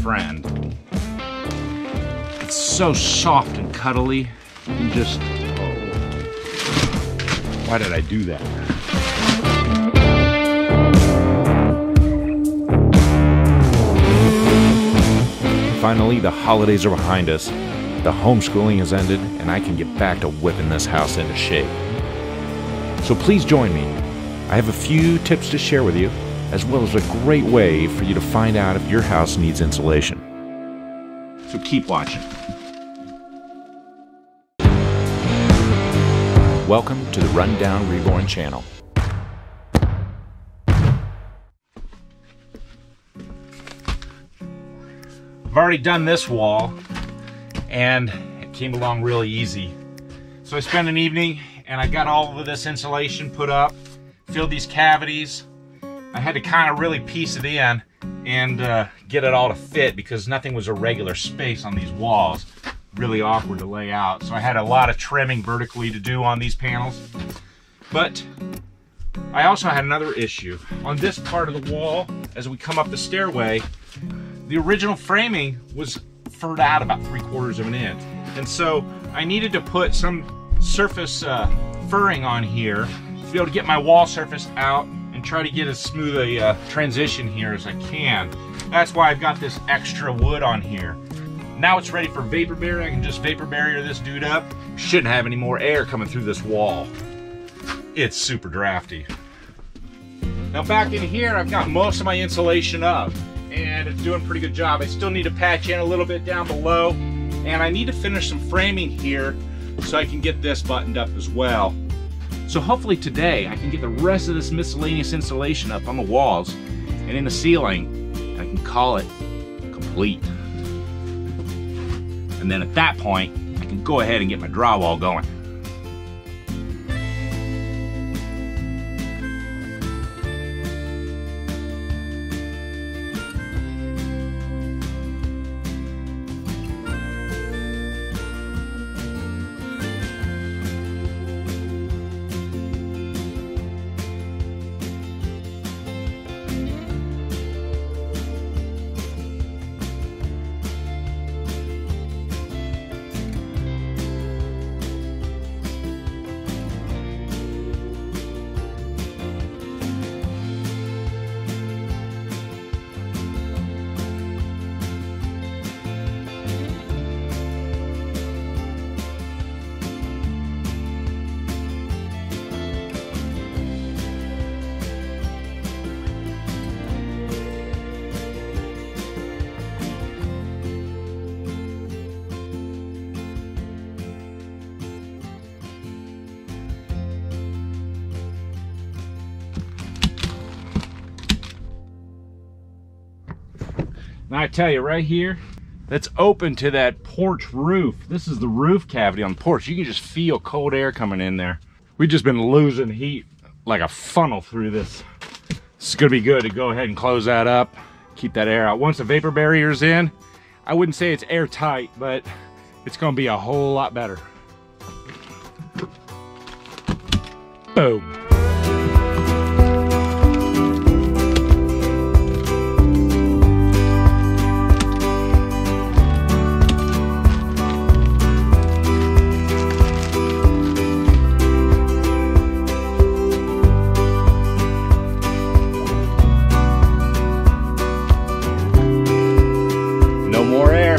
friend. It's so soft and cuddly. You can just, oh, why did I do that? Finally, the holidays are behind us. The homeschooling has ended, and I can get back to whipping this house into shape. So please join me. I have a few tips to share with you, as well as a great way for you to find out if your house needs insulation. So keep watching. Welcome to the Rundown Reborn channel. I've already done this wall, and it came along really easy. So I spent an evening and I got all of this insulation put up, filled these cavities. I had to kind of really piece it in and get it all to fit because nothing was a regular space on these walls. Really awkward to lay out. So I had a lot of trimming vertically to do on these panels. But I also had another issue. On this part of the wall, as we come up the stairway, the original framing was furred out about 3/4 of an inch. And so I needed to put some surface furring on here to be able to get my wall surface out and try to get as smooth a transition here as I can. That's why I've got this extra wood on here. Now it's ready for vapor barrier. I can just vapor barrier this dude up. Shouldn't have any more air coming through this wall. It's super drafty. Now back in here, I've got most of my insulation up, and it's doing a pretty good job. I still need to patch in a little bit down below, and I need to finish some framing here so I can get this buttoned up as well. So hopefully today I can get the rest of this miscellaneous insulation up on the walls and in the ceiling, and I can call it complete. And then at that point, I can go ahead and get my drywall going. Now I tell you right here, that's open to that porch roof. This is the roof cavity on the porch. You can just feel cold air coming in there. We've just been losing heat like a funnel through this. It's gonna be good to go ahead and close that up, keep that air out. Once the vapor barrier's in, I wouldn't say it's airtight, but it's gonna be a whole lot better. Boom. No more air.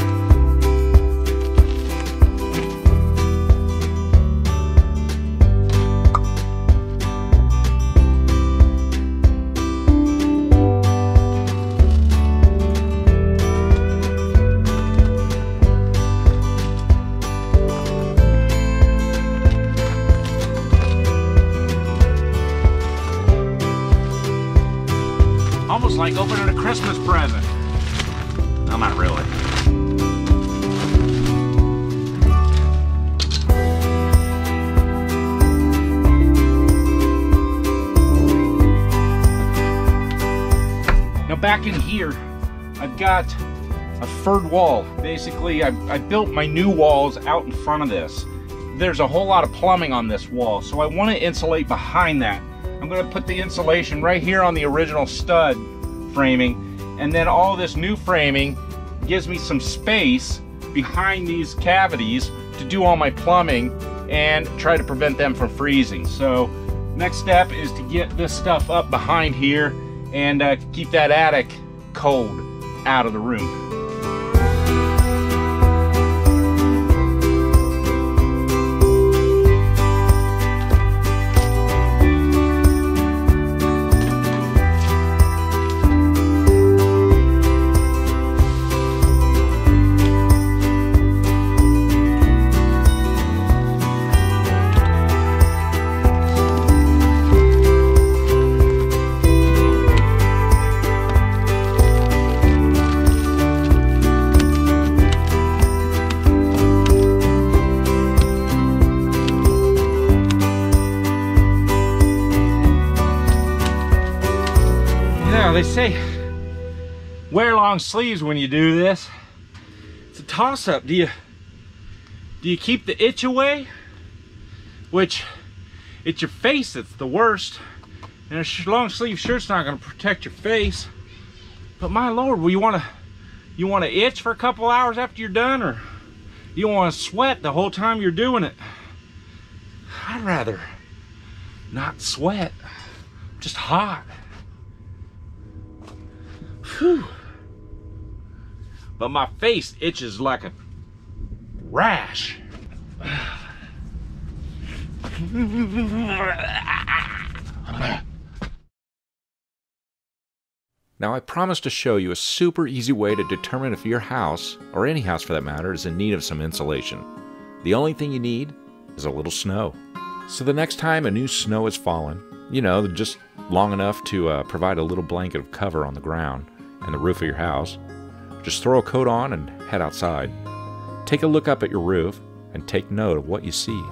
Almost like opening a Christmas present. No, not really. Now back in here, I've got a furred wall. Basically, I built my new walls out in front of this. There's a whole lot of plumbing on this wall, so I want to insulate behind that. I'm going to put the insulation right here on the original stud framing, and then all this new framing gives me some space behind these cavities to do all my plumbing and try to prevent them from freezing. So next step is to get this stuff up behind here and keep that attic cold out of the room. They say wear long sleeves when you do this. It's a toss-up. Do you keep the itch away? Which, it's your face that's the worst. And a long sleeve shirt's not going to protect your face. But my lord, well, you want to itch for a couple hours after you're done, or you want to sweat the whole time you're doing it? I'd rather not sweat. Just hot. Whew. But my face itches like a rash. Now I promised to show you a super easy way to determine if your house, or any house for that matter, is in need of some insulation. The only thing you need is a little snow. So the next time a new snow has fallen, you know, just long enough to provide a little blanket of cover on the ground and the roof of your house, just throw a coat on and head outside. Take a look up at your roof and take note of what you see.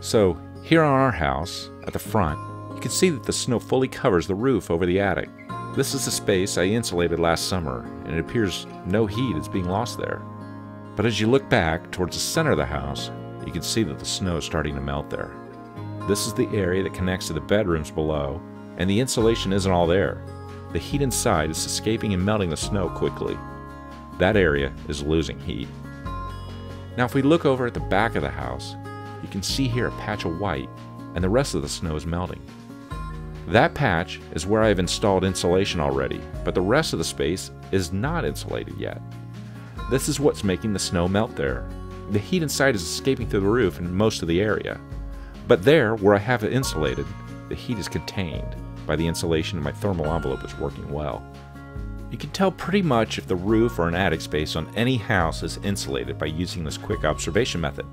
So here on our house, at the front, you can see that the snow fully covers the roof over the attic. This is the space I insulated last summer, and it appears no heat is being lost there. But as you look back towards the center of the house, you can see that the snow is starting to melt there. This is the area that connects to the bedrooms below, and the insulation isn't all there. The heat inside is escaping and melting the snow quickly. That area is losing heat. Now if we look over at the back of the house, you can see here a patch of white, and the rest of the snow is melting. That patch is where I've installed insulation already, but the rest of the space is not insulated yet. This is what's making the snow melt there. The heat inside is escaping through the roof in most of the area. But there, where I have it insulated, the heat is contained by the insulation, and my thermal envelope is working well. You can tell pretty much if the roof or an attic space on any house is insulated by using this quick observation method.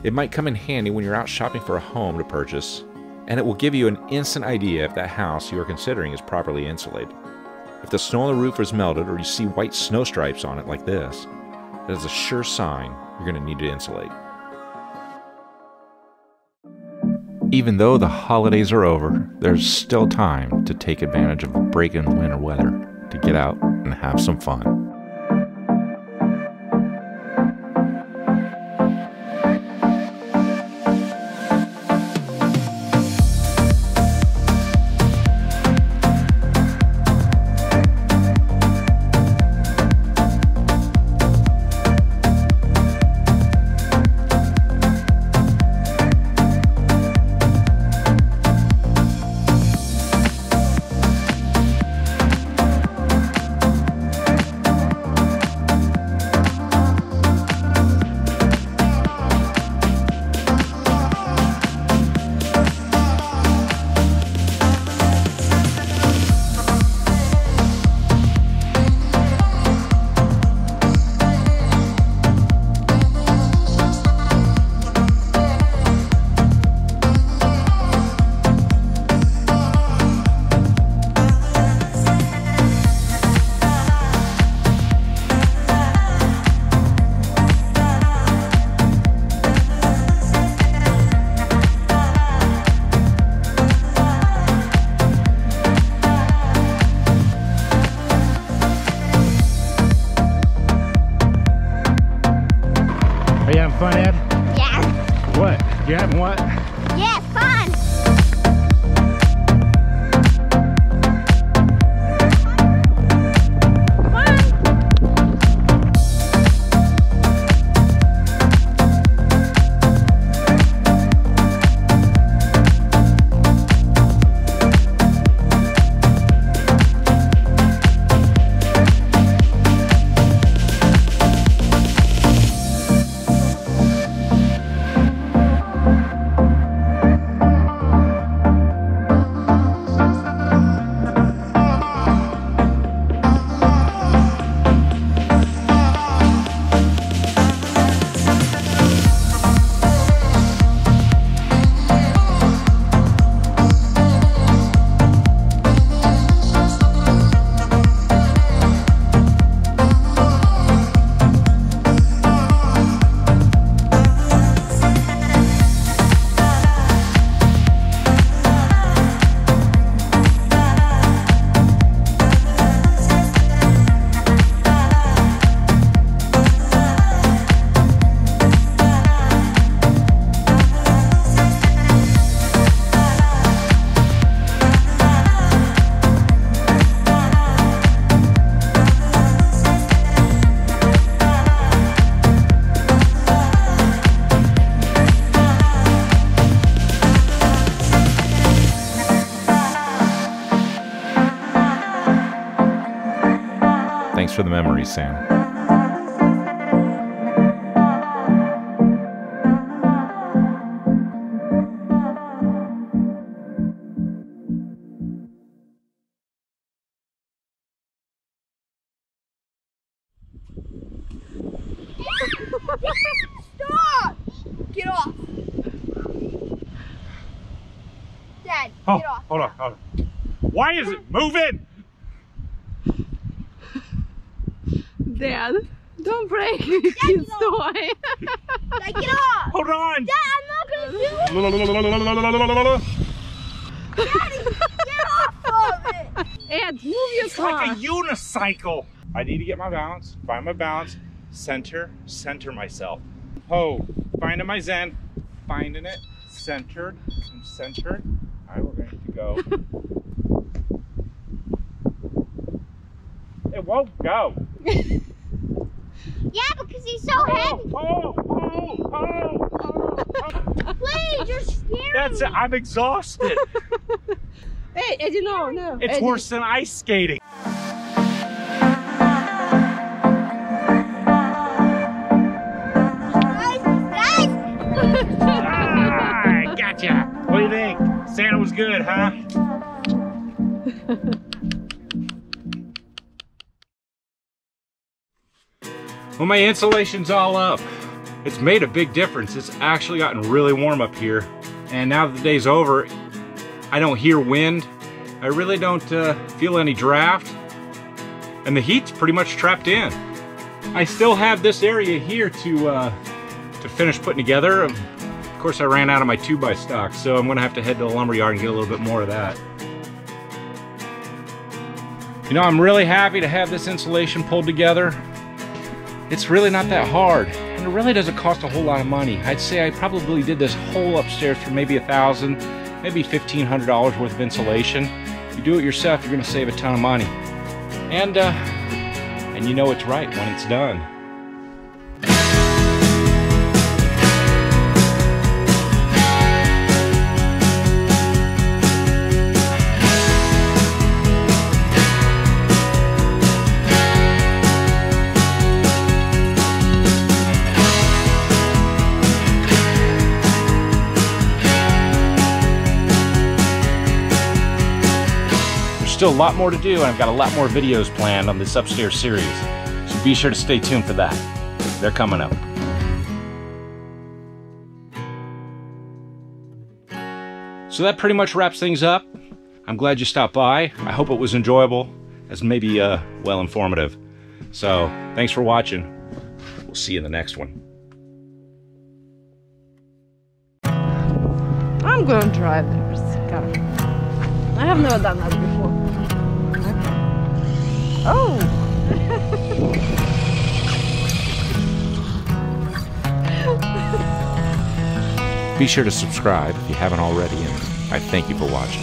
It might come in handy when you're out shopping for a home to purchase, and it will give you an instant idea if that house you are considering is properly insulated. If the snow on the roof is melted, or you see white snow stripes on it like this, that is a sure sign you're going to need to insulate. Even though the holidays are over, there's still time to take advantage of a break in winter weather to get out and have some fun. Are you having fun, Ed? Yeah. What? You having what? Yes, fun. Fun. Thanks for the memories, Sam. Stop! Get off. Dad, Oh, get off. hold on. Why is it moving? Dad, don't break his toy. Dad, get off. Hold on. Dad, I'm not gonna do it. Daddy, get off of it. Ed, move your It's car. like a unicycle. I need to get my balance, find my balance, center myself. Oh, finding my zen, finding it, centered, I'm centered. All right, we're going to go. It won't go. Yeah, because he's so heavy. Please, you're scaring That's me. it, I'm exhausted. Hey, Eddie, no. It's Eddie. worse than ice skating. Ah, gotcha. What do you think? Santa was good, huh? Well, my insulation's all up. It's made a big difference. It's actually gotten really warm up here. And now that the day's over, I don't hear wind. I really don't feel any draft. And the heat's pretty much trapped in. I still have this area here to finish putting together. Of course, I ran out of my 2x stock, so I'm gonna have to head to the lumberyard and get a little bit more of that. You know, I'm really happy to have this insulation pulled together. It's really not that hard, and it really doesn't cost a whole lot of money. I'd say I probably did this whole upstairs for maybe $1,000, maybe $1,500 worth of insulation. If you do it yourself, you're gonna save a ton of money. And you know it's right when it's done. Still a lot more to do, and I've got a lot more videos planned on this upstairs series, so be sure to stay tuned for that. They're coming up. So that pretty much wraps things up. I'm glad you stopped by. I hope it was enjoyable, as maybe well informative. So thanks for watching. We'll see you in the next one. I'm gonna drive this car. I have never done that before. Oh! Be sure to subscribe if you haven't already, and I thank you for watching.